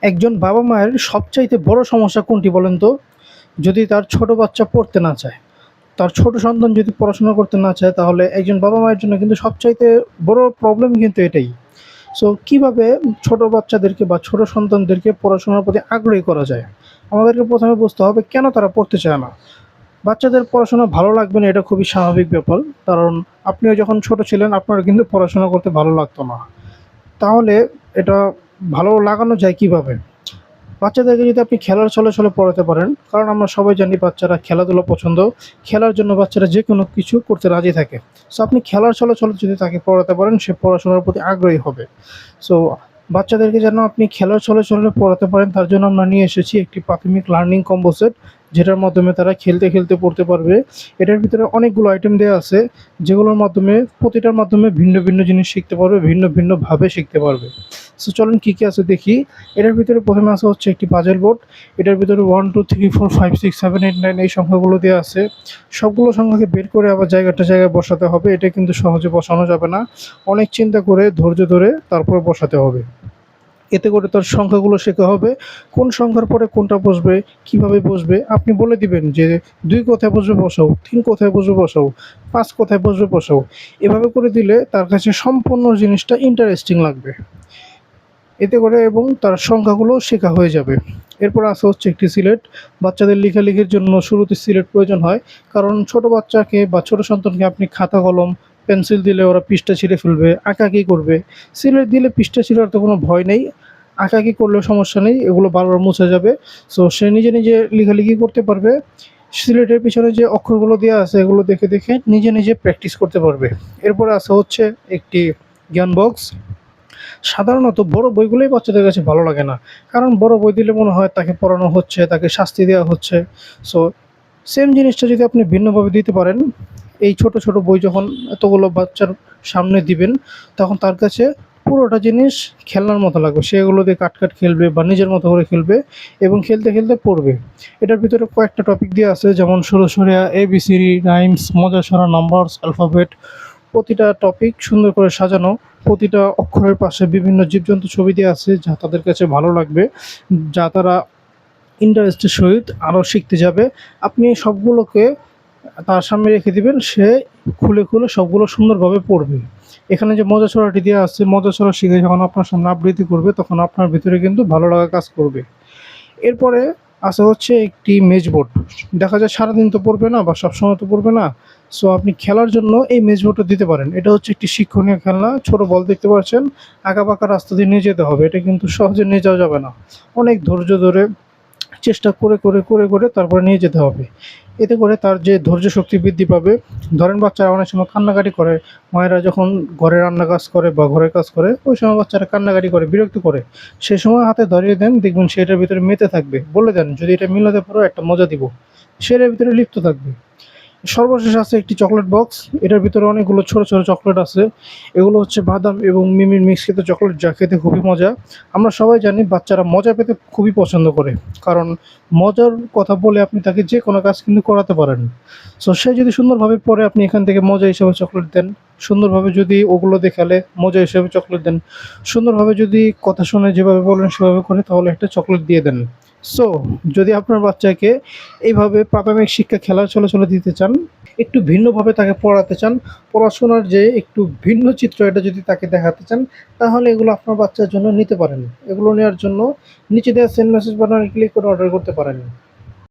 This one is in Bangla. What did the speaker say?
একজন বাবা-মায়ের সবচাইতে বড় সমস্যা কোনটি বলেন তো? যদি তার ছোট বাচ্চা পড়তে না চায়। তার ছোট সন্তান যদি পড়াশোনা করতে না চায় তাহলে একজন বাবা-মায়ের জন্য কিন্তু সবচাইতে বড় প্রবলেম কিন্তু এটাই। সো কিভাবে ছোট বাচ্চাদেরকে বা ছোট সন্তানদেরকে পড়াশোনার প্রতি আগ্রহী করা যায়? আমাদেরকে ১ম এ বুঝতে হবে কেন তারা পড়তে চায় না? বাচ্চাদের পড়াশোনা ভালো লাগবে না এটা খুবই স্বাভাবিক ব্যাপার। কারণ আপনিও যখন ছোট ছিলেন আপনার কিন্তু পড়াশোনা করতে ভালো লাগতো না। তাহলে এটা ভালো লাগানো যায় কিভাবে? বাচ্চাদেরকে যদি আপনি খেলার ছলে ছলে পড়াতে পারেন, কারণ আমরা সবাই জানি বাচ্চারা খেলাধুলা পছন্দ। খেলার জন্য বাচ্চারা যেকোনো কিছু করতে রাজি থাকে। সো আপনি খেলার ছলে ছলে যদি তাকে পড়াতে পারেন, সে পড়াশোনার প্রতি আগ্রহী হবে। সো বাচ্চাদেরকে যেন আপনি খেলার ছলে ছলে পড়াতে পারেন, তার জন্য আমরা নিয়ে এসেছি একটি প্রাথমিক লার্নিং কম্বো সেট, যেটার মাধ্যমে তারা খেলতে, খেলতে পড়তে পারবে। এটার ভিতরে অনেকগুলো আইটেম দেয়া আছে, যেগুলোর মাধ্যমে প্রতিটার মাধ্যমে ভিন্ন, ভিন্ন জিনিস শিখতে পারবে, ভিন্ন, ভিন্নভাবে শিখতে পারবে। সো চলুন কী, কী আছে দেখি। এটার ভিতরে ১ম এ আছে হচ্ছে একটি পাজল বোর্ড। এটার ভিতরে 1, 2, 3, 4, 5, 6, 7, 8, 9 এই সংখ্যাগুলো দেয়া আছে। সবগুলো সংখ্যাকে বের করে আবার জায়গাটা জায়গায় বসাতে হবে। এটা কিন্তু সহজে বসানো যাবে না। অনেক চিন্তা করে ধৈর্য ধরে তারপর বসাতে হবে। এতে করে তার সংখ্যাগুলো শেখা হবে। কোন সংখ্যার পরে কোনটা বসবে, কিভাবে বসবে আপনি বলে দিবেন যে ২ কোথায় বসবে বসাও, ৩ কোথায় বসবে বসাও, ৫ কোথায় বসবে বসাও। এভাবে করে দিলে তার কাছে সম্পূর্ণ জিনিসটা ইন্টারেস্টিং লাগবে। এতে করে এবং তার সংখ্যাগুলো শেখা হয়ে যাবে। এরপর আছে হচ্ছে একটি সিলেট। বাচ্চাদের লেখালেখির জন্য শুরুতে সিলেট প্রয়োজন হয়। কারণ ছোট বাচ্চাকে বা ছোট সন্তানকে আপনি খাতা কলম, পেন্সিল দিলে ওরা পৃষ্ঠা ছিঁড়ে ফেলবে, আঁকাআঁকি করবে। সিলেট দিলে পৃষ্ঠা ছিঁড়ার তো কোনো ভয় নেই। আঁকাআঁকি করলেও সমস্যা নেই, এগুলো বারবার মুছে যাবে। সো সে নিজে, নিজে লেখালেখি করতে পারবে। সিলেটের পিছনে যে অক্ষরগুলো দেয়া আছে এগুলো দেখে, দেখে নিজে, নিজে প্র্যাকটিস করতে পারবে। এরপরে আছে হচ্ছে একটি জ্ঞান বক্স। সাধারণত বড় বইগুলোই বাচ্চাদের কাছে ভালো লাগে না। কারণ বড় বই দিলে মনে হয় তাকে পড়ানো হচ্ছে, তাকে শাস্তি দেওয়া হচ্ছে। সো সেম জিনিসটা যদি আপনি ভিন্নভাবে দিতে পারেন, এই ছোট, ছোট বই যখন এতগুলো বাচ্চার সামনে দিবেন, তখন তার কাছে পুরোটা জিনিস খেলনার মতো লাগবে। সে এগুলো দিয়ে কাট খেলবে বা নিজের মতো করে খেলবে এবং খেলতে, খেলতে পড়বে। এটার ভিতরে কয়েকটা টপিক দেয়া আছে, যেমন সুরসুরিয়া, এবিসিডি, রাইমস, মজার ছড়া, নাম্বারস, অ্যালফাবেট। প্রতিটা টপিক সুন্দর করে সাজানো। প্রতিটা অক্ষরের পাশে বিভিন্ন জীবজন্তু ছবি দেয়া আছে, যা তাদের কাছে ভালো লাগবে। যা তারা ইন্টারেস্টের সহিত আরও শিখতে যাবে। আপনি সবগুলোকে তার সামনে রেখে দিবেন, সে খুলে, খুলে সবগুলো সুন্দরভাবে পড়বে। এখানে যে মজার ছড়াটি দেয়া আছে, মজার ছড়া শিখে যখন আপনার সামনে আবৃত্তি করবে, তখন আপনার ভিতরে কিন্তু ভালো লাগা কাজ করবে। এরপরে আছে হচ্ছে একটি মেজবোর্ড। দেখা যায় সারাদিন তো পড়বে না বা সবসময় তো পড়বে না। সো আপনি খেলার জন্য এই মেজবোর্ডটা দিতে পারেন। এটা হচ্ছে একটি শিক্ষণীয় খেলনা। ছোট বল দেখতে পাচ্ছেন, আঁকাবাঁকা রাস্তা দিয়ে নিয়ে যেতে হবে। এটা কিন্তু সহজে নিয়ে যাওয়া যাবে না। অনেক ধৈর্য ধরে চেষ্টা করে, করে, করে, করে তারপরে নিয়ে যেতে হবে। এতে করে তার যে ধৈর্য শক্তি বৃদ্ধি পাবে। ধরেন বাচ্চারা অনেক সময় কান্নাকাটি করে। মায়েরা যখন ঘরে রান্না কাজ করে বা ঘরের কাজ করে, ওই সময় বাচ্চারা কান্নাকাটি করে, বিরক্ত করে। সে সময় হাতে ধরিয়ে দেন, দেখবেন সে এটার ভিতরে মেতে থাকবে। বলে দেন, যদি এটা মিলাতে পারো একটা মজা দিব। সে এটার ভিতরে লিপ্ত থাকবে। সর্বশেষ আছে একটি চকলেট বক্স। এটার ভিতরে অনেকগুলো ছোট, ছোট চকলেট আছে। এগুলো হচ্ছে বাদাম এবং মিমির মিশ্রিত চকলেট, যা খেতে খুবই মজা। আমরা সবাই জানি বাচ্চারা মজা পেতে খুবই পছন্দ করে। কারণ মজার কথা বলে আপনি তাকে যেকোনো কাজ কিন্তু করাতে পারেন। সো সে যদি সুন্দরভাবে পড়ে, আপনি এখান থেকে মজা হিসেবে চকলেট দেন। সুন্দরভাবে যদি ওগুলো দেখালে মজা হিসেবে চকলেট দেন। সুন্দরভাবে যদি কথা শুনে যেভাবে বলেন সেভাবে করে, তাহলে একটা চকলেট দিয়ে দেন। সো যদি আপনার বাচ্চাকে এইভাবে প্রাথমিক শিক্ষা খেলার ছলে ছলে দিতে চান, একটু ভিন্নভাবে তাকে পড়াতে চান, পড়াশোনার যে একটু ভিন্ন চিত্র এটা যদি তাকে দেখাতে চান, তাহলে এগুলো আপনার বাচ্চার জন্য নিতে পারেন। এগুলো নেওয়ার জন্য নিচে দেওয়া সেন্ড মেসেজ বাটনে ক্লিক করে অর্ডার করতে পারেন।